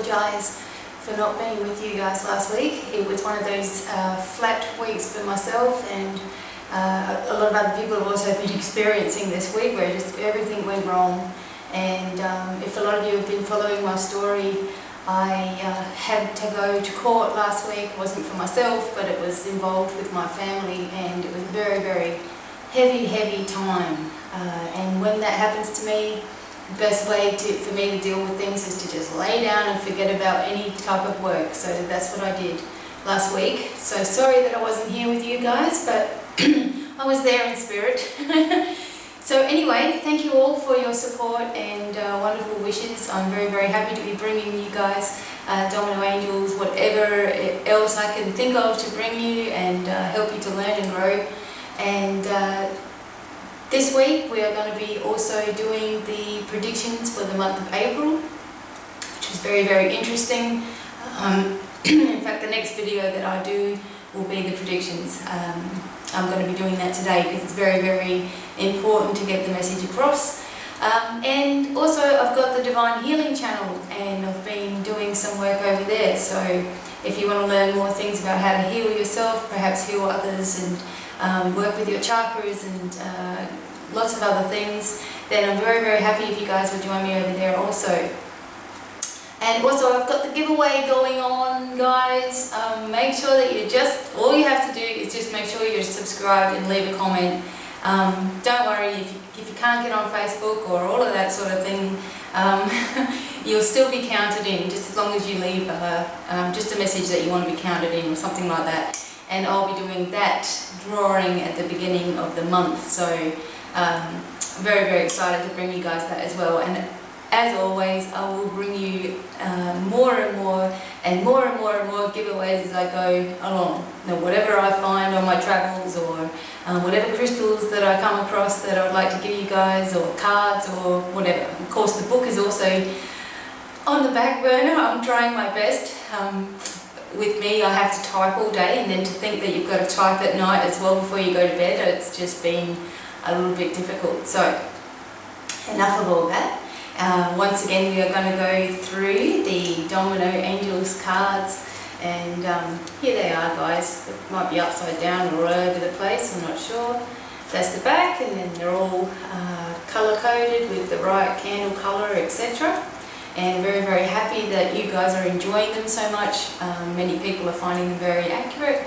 apologise for not being with you guys last week. It was one of those flat weeks for myself, and a lot of other people have also been experiencing this week where just everything went wrong. And if a lot of you have been following my story, I had to go to court last week. It wasn't for myself, but it was involved with my family, and it was a very, very heavy time. And when that happens to me, the best way for me to deal with things is to just lay down and forget about any type of work. So that's what I did last week. So sorry that I wasn't here with you guys, but I was there in spirit. So anyway, thank you all for your support and wonderful wishes. I'm very, very happy to be bringing you guys Domino Angels, whatever else I can think of to bring you and help you to learn and grow. And this week we are going to be also doing the predictions for the month of April, which is very, very interesting. In fact, the next video that I do will be the predictions. I'm going to be doing that today because it's very, very important to get the message across. And also I've got the Divine Healing channel, and I've been doing some work over there. So if you want to learn more things about how to heal yourself, perhaps heal others, and work with your chakras and lots of other things, then I'm very, very happy if you guys would join me over there also. And also I've got the giveaway going on, guys. Make sure that all you have to do is just make sure you're subscribed and leave a comment. Don't worry if you can't get on Facebook or all of that sort of thing, you'll still be counted in, just as long as you leave just a message that you want to be counted in or something like that. And I'll be doing that drawing at the beginning of the month. So very, very excited to bring you guys that as well. And as always, I will bring you more and more giveaways as I go along. Now, whatever I find on my travels, or whatever crystals that I come across that I would like to give you guys, or cards, or whatever. Of course, the book is also on the back burner. I'm trying my best. With me, I have to type all day, and then to think that you've got to type at night as well before you go to bed, it's just been a little bit difficult. So, enough of all that. Once again, we are going to go through the Domino Angels cards, and here they are, guys. It might be upside down or all over the place, I'm not sure. That's the back, and then they're all colour coded with the right candle colour, etc. And very, very happy that you guys are enjoying them so much. Many people are finding them very accurate.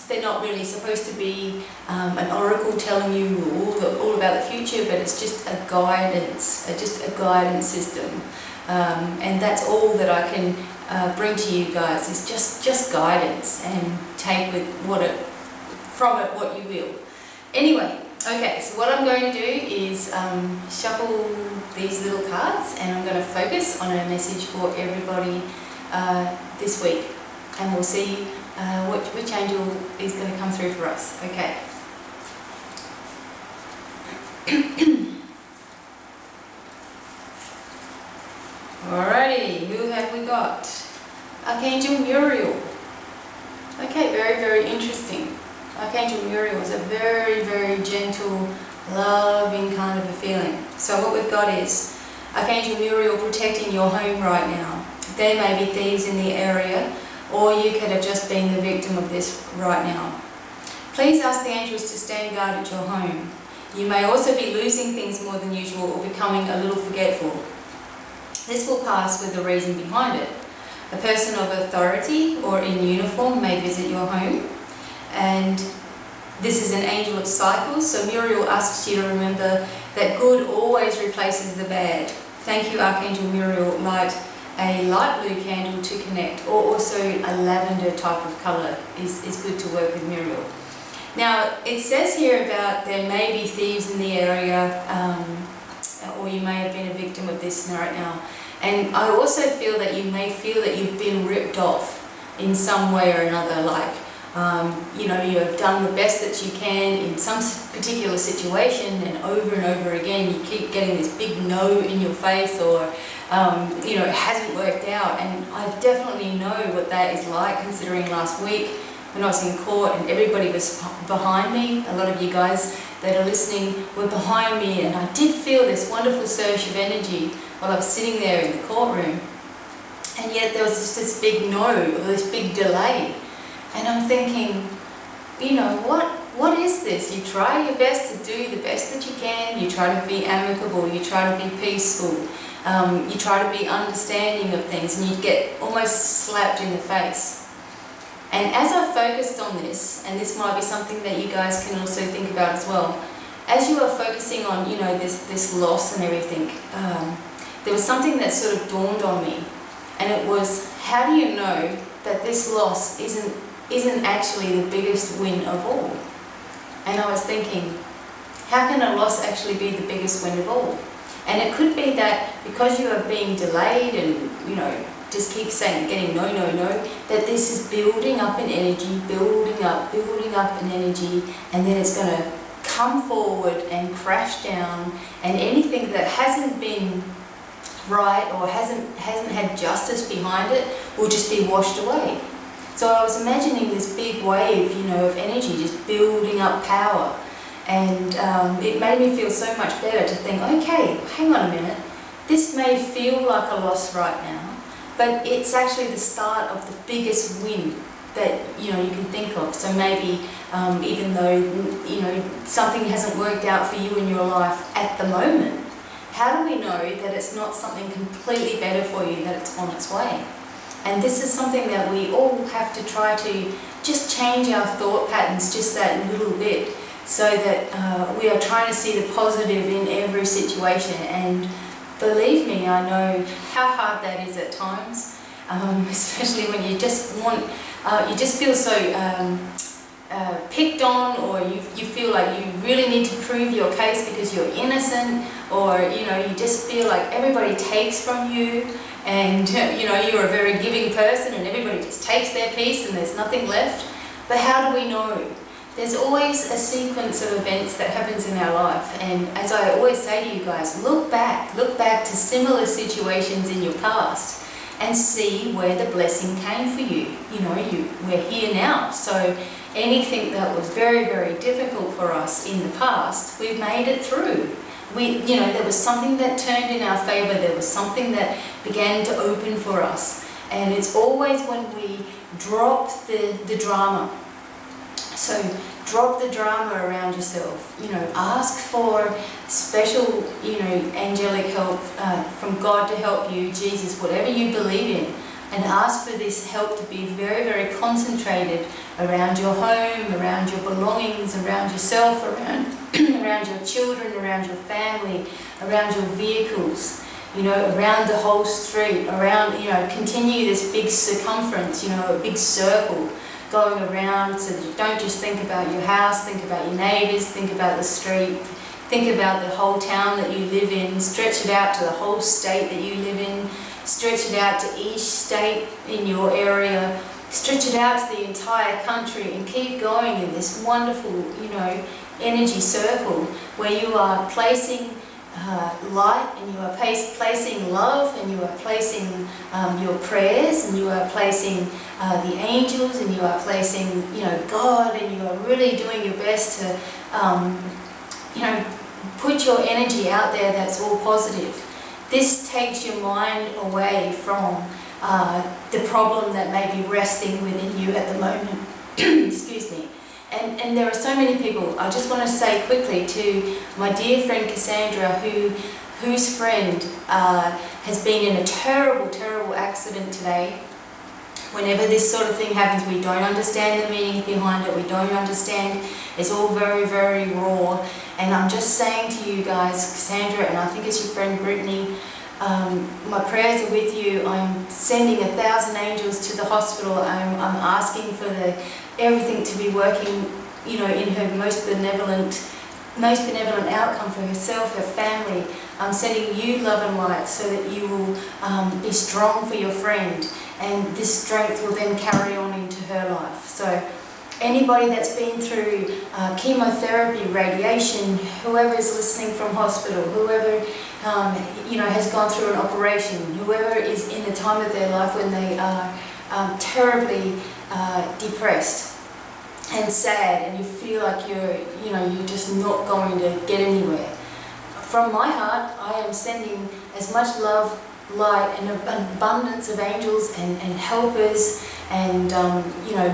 They're not really supposed to be an oracle telling you all about the future, but it's just a guidance, system. And that's all that I can bring to you guys, is just guidance, and take from it what you will. Anyway, okay, so what I'm going to do is shuffle these little cards, and I'm going to focus on a message for everybody this week, and we'll see which angel is going to come through for us. Okay. Alrighty, who have we got? Archangel Muriel. Okay, very, very interesting. Archangel Muriel is a very, very gentle, loving kind of a feeling. So what we've got is Archangel Muriel protecting your home right now. There may be thieves in the area, or you could have just been the victim of this right now. Please ask the angels to stand guard at your home. You may also be losing things more than usual, or becoming a little forgetful. This will pass with the reason behind it. A person of authority or in uniform may visit your home, and this is an angel of cycles, so Muriel asks you to remember that good always replaces the bad. Thank you, Archangel Muriel. Light a light blue candle to connect, or also a lavender type of colour is good to work with Muriel. Now, it says here about there may be thieves in the area, or you may have been a victim of this right now. And I also feel that you may feel that you've been ripped off in some way or another, like you know, you have done the best that you can in some particular situation, and over again you keep getting this big no in your face, or you know, it hasn't worked out. And I definitely know what that is like, considering last week when I was in court and everybody was behind me. A lot of you guys that are listening were behind me, and I did feel this wonderful surge of energy while I was sitting there in the courtroom. And yet there was just this big no, or this big delay. And I'm thinking, you know, what is this? You try your best to do the best that you can, you try to be amicable, you try to be peaceful, you try to be understanding of things, and you get almost slapped in the face. And as I focused on this, and this might be something that you guys can also think about as well, as you are focusing on, you know, this loss and everything, there was something that sort of dawned on me, and it was, how do you know that this loss isn't actually the biggest win of all? And I was thinking, how can a loss actually be the biggest win of all? And it could be that because you are being delayed and, you know, just keep saying, getting no, no, no, that this is building up in energy, building up in energy, and then it's going to come forward and crash down, and anything that hasn't been right or hasn't had justice behind it will just be washed away. So I was imagining this big wave, you know, of energy just building up power, and it made me feel so much better to think, okay, hang on a minute, this may feel like a loss right now, but it's actually the start of the biggest win that, you know, you can think of. So maybe even though, you know, something hasn't worked out for you in your life at the moment, how do we know that it's not something completely better for you, that it's on its way? And this is something that we all have to try to just change our thought patterns just that little bit, so that we are trying to see the positive in every situation. And believe me, I know how hard that is at times, especially when you just want, you just feel so picked on, or you feel like you really need to prove your case because you're innocent, or, you know, you just feel like everybody takes from you, and, you know, you're a very giving person and everybody just takes their piece and there's nothing left. But how do we know? There's always a sequence of events that happens in our life, and as I always say to you guys, look back to similar situations in your past and see where the blessing came for you. You know, we're here now, so anything that was very, very difficult for us in the past, we've made it through. You know, there was something that turned in our favor, there was something that began to open for us. And it's always when we drop the drama. So drop the drama around yourself. You know, ask for special, you know, angelic help from God to help you, Jesus, whatever you believe in. And ask for this help to be very, very concentrated around your home, around your belongings, around yourself, around your children, around your family, around your vehicles, you know, around the whole street, around, you know, continue this big circumference, you know, a big circle going around, so that you don't just think about your house, think about your neighbours, think about the street, think about the whole town that you live in, stretch it out to the whole state that you live in, stretch it out to each state in your area, stretch it out to the entire country, and keep going in this wonderful, you know, energy circle where you are placing light, and you are placing love, and you are placing your prayers, and you are placing the angels, and you are placing, you know, God, and you are really doing your best to, you know, put your energy out there that's all positive. This takes your mind away from the problem that may be resting within you at the moment. Excuse me. And there are so many people. I just want to say quickly to my dear friend Cassandra, whose friend has been in a terrible, terrible accident today. Whenever this sort of thing happens, we don't understand the meaning behind it. We don't understand. It's all very, very raw. And I'm just saying to you guys, Cassandra, and I think it's your friend Brittany, my prayers are with you. I'm sending 1,000 angels to the hospital. I'm asking for everything to be working, you know, in her most benevolent outcome for herself, her family. I'm sending you love and light so that you will be strong for your friend, and this strength will then carry on into her life. So anybody that's been through chemotherapy, radiation, whoever is listening from hospital, whoever you know, has gone through an operation, whoever is in a time of their life when they are terribly depressed and sad, and you feel like you're just not going to get anywhere. From my heart, I am sending as much love light and an abundance of angels and helpers and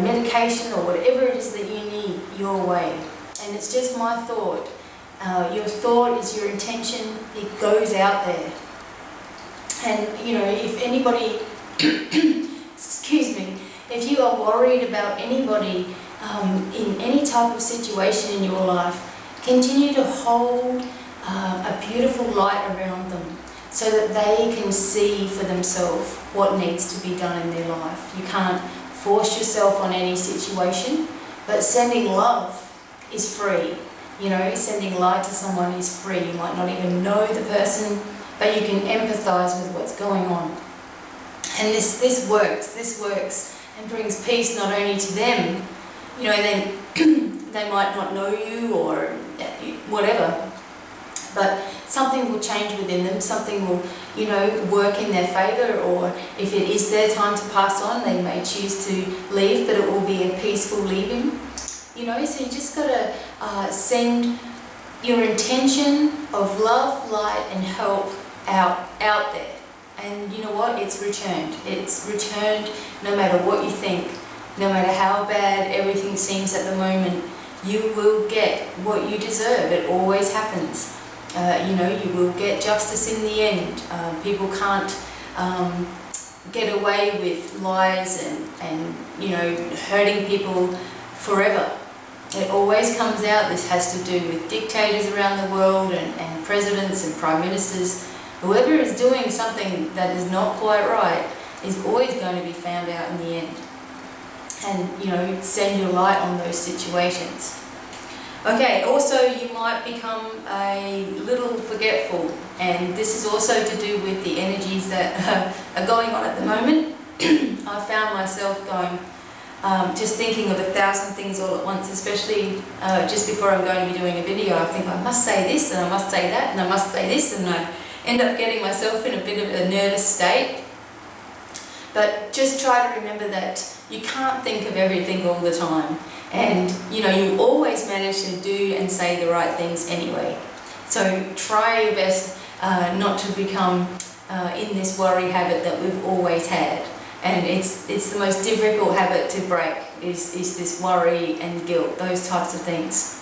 medication or whatever it is that you need your way. And it's just my thought. Your thought is your intention. It goes out there. And if anybody, excuse me, if you are worried about anybody in any type of situation in your life, continue to hold a beautiful light around them so that they can see for themselves what needs to be done in their life. You can't force yourself on any situation, but sending love is free. Sending light to someone is free. You might not even know the person, but you can empathize with what's going on. And this works and brings peace not only to them, they might not know you or whatever, but something will change within them, something will, work in their favor, or if it is their time to pass on, they may choose to leave, but it will be a peaceful leaving. So you just got to send your intention of love, light and help out there. And you know what? It's returned. It's returned no matter what you think, no matter how bad everything seems at the moment. You will get what you deserve. It always happens. You will get justice in the end. People can't get away with lies and hurting people forever. It always comes out. This has to do with dictators around the world and presidents and prime ministers. Whoever is doing something that is not quite right is always going to be found out in the end. And send your light on those situations. Okay, also you might become a little forgetful, and this is also to do with the energies that are going on at the moment. I found myself going, just thinking of 1,000 things all at once, especially just before I'm going to be doing a video. I think I must say this and I must say that and I must say this, and I end up getting myself in a bit of a nervous state. But just try to remember that you can't think of everything all the time, and you always manage to do and say the right things anyway. So try your best not to become in this worry habit that we've always had. And it's the most difficult habit to break is this worry and guilt, those types of things.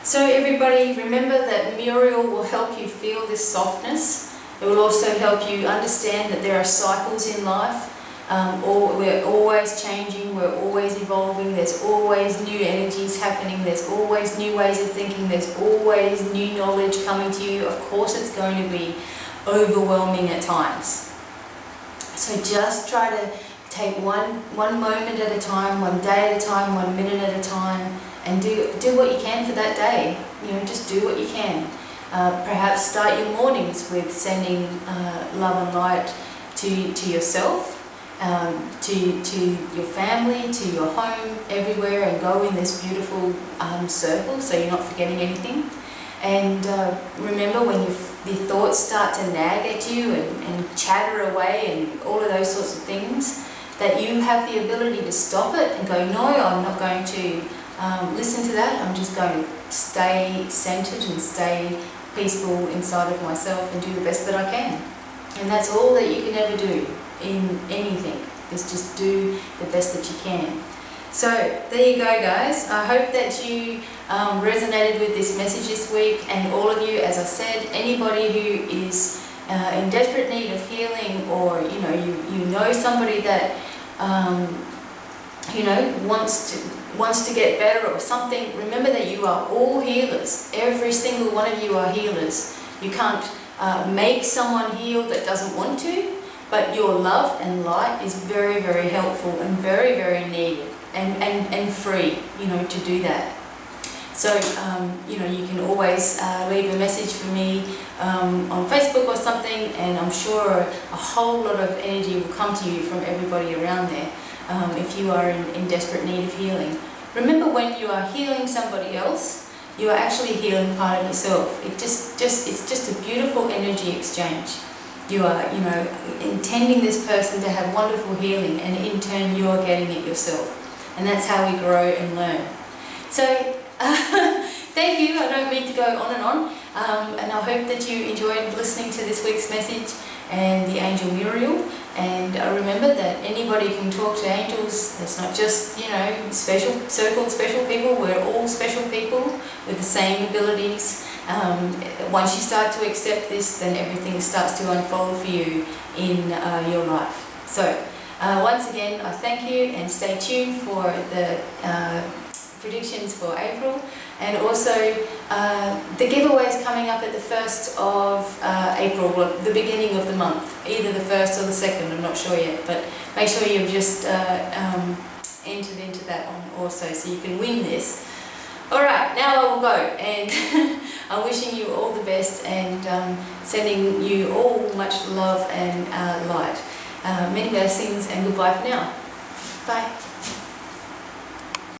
So everybody, remember that Muriel will help you feel this softness. It will also help you understand that there are cycles in life. We're always changing, we're always evolving, there's always new energies happening, there's always new ways of thinking, there's always new knowledge coming to you. Of course it's going to be overwhelming at times. So just try to take one moment at a time, one day at a time, 1 minute at a time, and do what you can for that day. Just do what you can. Perhaps start your mornings with sending love and light to yourself, to your family, to your home, everywhere, and go in this beautiful circle so you're not forgetting anything. And remember, when your thoughts start to nag at you and chatter away and all of those sorts of things, that you have the ability to stop it and go, no, I'm not going to listen to that. I'm just going to stay centered and stay peaceful inside of myself and do the best that I can. And that's all that you can ever do in anything, is just do the best that you can. So there you go, guys. I hope that you resonated with this message this week, and all of you, as I said, anybody who is in desperate need of healing, or you know somebody that wants to get better or something, remember that you are all healers. Every single one of you are healers. You can't make someone heal that doesn't want to, but your love and light is very, very helpful and very, very needed. And free, to do that. So, you can always leave a message for me on Facebook or something, and I'm sure a whole lot of energy will come to you from everybody around there if you are in desperate need of healing. Remember, when you are healing somebody else, you are actually healing part of yourself. It's just a beautiful energy exchange. You are, intending this person to have wonderful healing, and in turn you're getting it yourself. And that's how we grow and learn. So, thank you. I don't mean to go on, and I hope that you enjoyed listening to this week's message. and the angel Muriel. And remember that anybody can talk to angels. It's not just, you know, special, so-called special people. We're all special people with the same abilities. Once you start to accept this, then everything starts to unfold for you in your life. So, once again, I thank you, and stay tuned for the predictions for April, and also the giveaway is coming up at the 1st of April, well, the beginning of the month, either the 1st or the 2nd, I'm not sure yet, but make sure you've just entered into that one also, so you can win this. Alright, now I will go, and I'm wishing you all the best, and sending you all much love and light. Many blessings, and goodbye for now. Bye.